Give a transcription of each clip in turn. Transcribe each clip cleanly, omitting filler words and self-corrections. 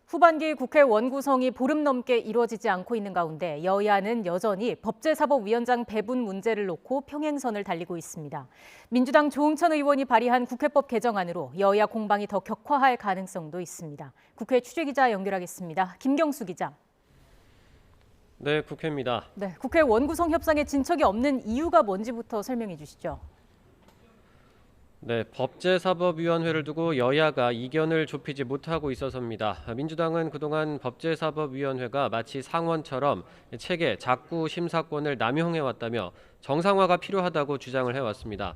후반기 국회 원구성이 보름 넘게 이루어지지 않고 있는 가운데 여야는 여전히 법제사법위원장 배분 문제를 놓고 평행선을 달리고 있습니다. 민주당 조응천 의원이 발의한 국회법 개정안으로 여야 공방이 더 격화할 가능성도 있습니다. 국회 취재기자 연결하겠습니다. 김경수 기자. 네, 국회입니다. 네, 국회 원구성 협상에 진척이 없는 이유가 뭔지부터 설명해 주시죠. 네, 법제사법위원회를 두고 여야가 이견을 좁히지 못하고 있어서입니다. 민주당은 그동안 법제사법위원회가 마치 상원처럼 체계, 작구 심사권을 남용해왔다며 정상화가 필요하다고 주장을 해왔습니다.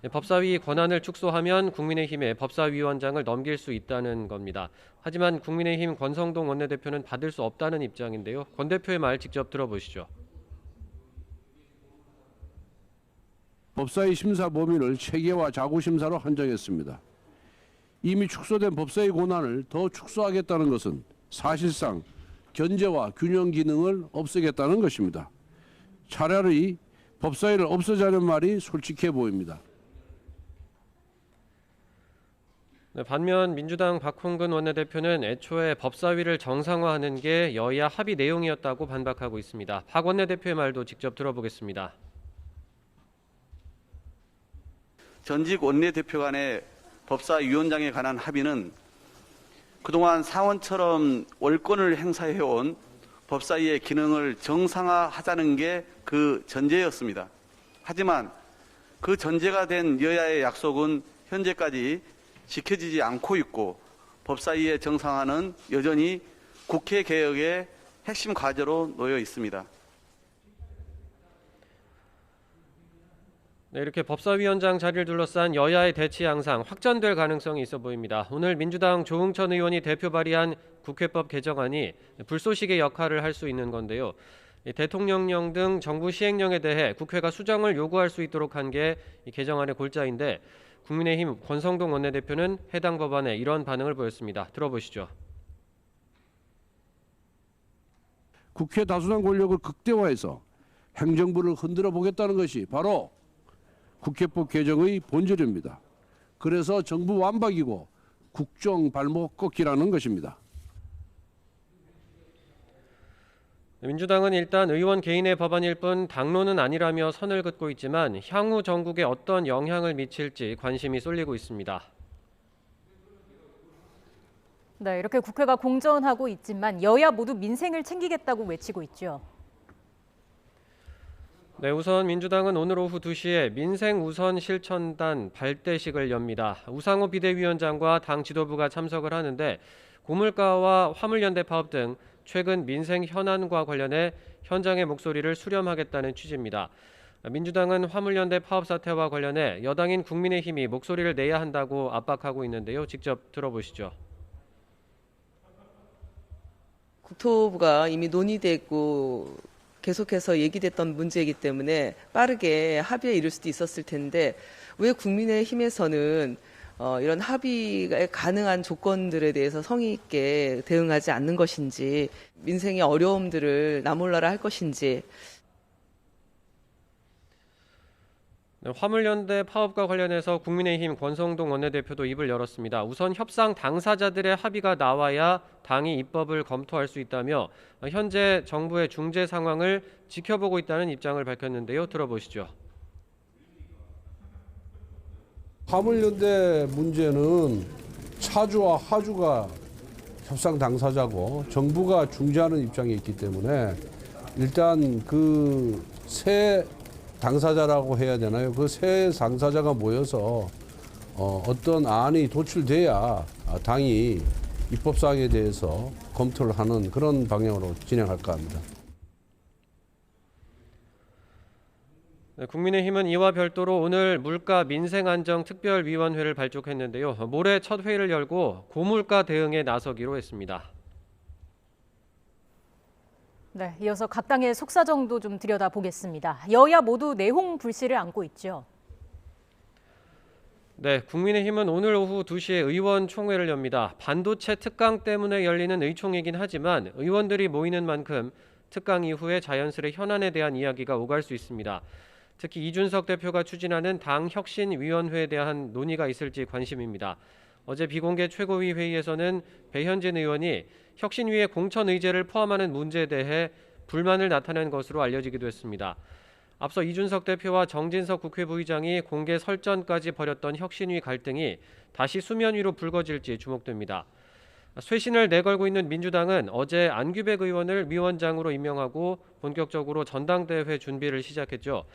법사위 권한을 축소하면 국민의힘에 법사위원장을 넘길 수 있다는 겁니다. 하지만 국민의힘 권성동 원내대표는 받을 수 없다는 입장인데요. 권 대표의 말 직접 들어보시죠. 법사위 심사 범위를 체계와 자구 심사로 한정했습니다. 이미 축소된 법사위 권한을 더 축소하겠다는 것은 사실상 견제와 균형 기능을 없애겠다는 것입니다. 차라리 법사위를 없애자는 말이 솔직해 보입니다. 네, 반면 민주당 박홍근 원내대표는 애초에 법사위를 정상화하는 게 여야 합의 내용이었다고 반박하고 있습니다. 박 원내대표의 말도 직접 들어보겠습니다. 전직 원내대표 간의 법사위원장에 관한 합의는 그동안 상원처럼 월권을 행사해온 법사위의 기능을 정상화하자는 게 그 전제였습니다. 하지만 그 전제가 된 여야의 약속은 현재까지 지켜지지 않고 있고 법사위의 정상화는 여전히 국회 개혁의 핵심 과제로 놓여 있습니다. 네, 이렇게 법사위원장 자리를 둘러싼 여야의 대치 양상 확전될 가능성이 있어 보입니다. 오늘 민주당 조응천 의원이 대표 발의한 국회법 개정안이 불쏘시개 역할을 할 수 있는 건데요. 대통령령 등 정부 시행령에 대해 국회가 수정을 요구할 수 있도록 한 게 이 개정안의 골자인데 국민의힘 권성동 원내대표는 해당 법안에 이런 반응을 보였습니다. 들어보시죠. 국회 다수당 권력을 극대화해서 행정부를 흔들어 보겠다는 것이 바로 국회법 개정의 본질입니다. 그래서 정부 완박이고 국정 발목 꺾기라는 것입니다. 민주당은 일단 의원 개인의 법안일 뿐 당론은 아니라며 선을 긋고 있지만 향후 정국에 어떤 영향을 미칠지 관심이 쏠리고 있습니다. 네, 이렇게 국회가 공전하고 있지만 여야 모두 민생을 챙기겠다고 외치고 있죠. 네, 우선 민주당은 오늘 오후 2시에 민생우선 실천단 발대식을 엽니다. 우상호 비대위원장과 당 지도부가 참석을 하는데 고물가와 화물연대 파업 등 최근 민생 현안과 관련해 현장의 목소리를 수렴하겠다는 취지입니다. 민주당은 화물연대 파업 사태와 관련해 여당인 국민의힘이 목소리를 내야 한다고 압박하고 있는데요. 직접 들어보시죠. 국토부가 이미 논의되고 계속해서 얘기됐던 문제이기 때문에 빠르게 합의에 이를 수도 있었을 텐데 왜 국민의힘에서는 이런 합의가 가능한 조건들에 대해서 성의 있게 대응하지 않는 것인지, 민생의 어려움들을 나몰라라 할 것인지. 네, 화물연대 파업과 관련해서 국민의힘 권성동 원내대표도 입을 열었습니다. 우선 협상 당사자들의 합의가 나와야 당이 입법을 검토할 수 있다며 현재 정부의 중재 상황을 지켜보고 있다는 입장을 밝혔는데요. 들어보시죠. 화물연대 문제는 차주와 하주가 협상 당사자고 정부가 중재하는 입장에 있기 때문에 일단 그 세 당사자라고 해야 되나요? 그 세 당사자가 모여서 어떤 안이 도출돼야 당이 입법사항에 대해서 검토를 하는 그런 방향으로 진행할까 합니다. 네, 국민의힘은 이와 별도로 오늘 물가 민생안정특별위원회를 발족했는데요. 모레 첫 회의를 열고 고물가 대응에 나서기로 했습니다. 네, 이어서 각 당의 속사정도 좀 들여다보겠습니다. 여야 모두 내홍 불씨를 안고 있죠. 네, 국민의힘은 오늘 오후 2시에 의원총회를 엽니다. 반도체 특강 때문에 열리는 의총이긴 하지만 의원들이 모이는 만큼 특강 이후에 자연스레 현안에 대한 이야기가 오갈 수 있습니다. 특히 이준석 대표가 추진하는 당혁신위원회에 대한 논의가 있을지 관심입니다. 어제 비공개 최고위 회의에서는 배현진 의원이 혁신위의 공천 의제를 포함하는 문제에 대해 불만을 나타낸 것으로 알려지기도 했습니다. 앞서 이준석 대표와 정진석 국회 부의장이 공개 설전까지 벌였던 혁신위 갈등이 다시 수면 위로 불거질지 주목됩니다. 쇄신을 내걸고 있는 민주당은 어제 안규백 의원을 위원장으로 임명하고 본격적으로 전당대회 준비를 시작했죠.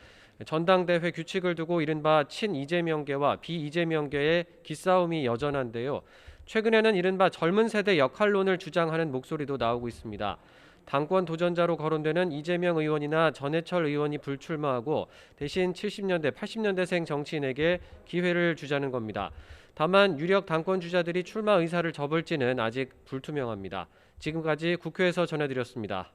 전당대회 규칙을 두고 이른바 친이재명계와 비이재명계의 기싸움이 여전한데요. 최근에는 이른바 젊은 세대 역할론을 주장하는 목소리도 나오고 있습니다. 당권 도전자로 거론되는 이재명 의원이나 전해철 의원이 불출마하고 대신 70년대, 80년대생 정치인에게 기회를 주자는 겁니다. 다만 유력 당권 주자들이 출마 의사를 접을지는 아직 불투명합니다. 지금까지 국회에서 전해드렸습니다.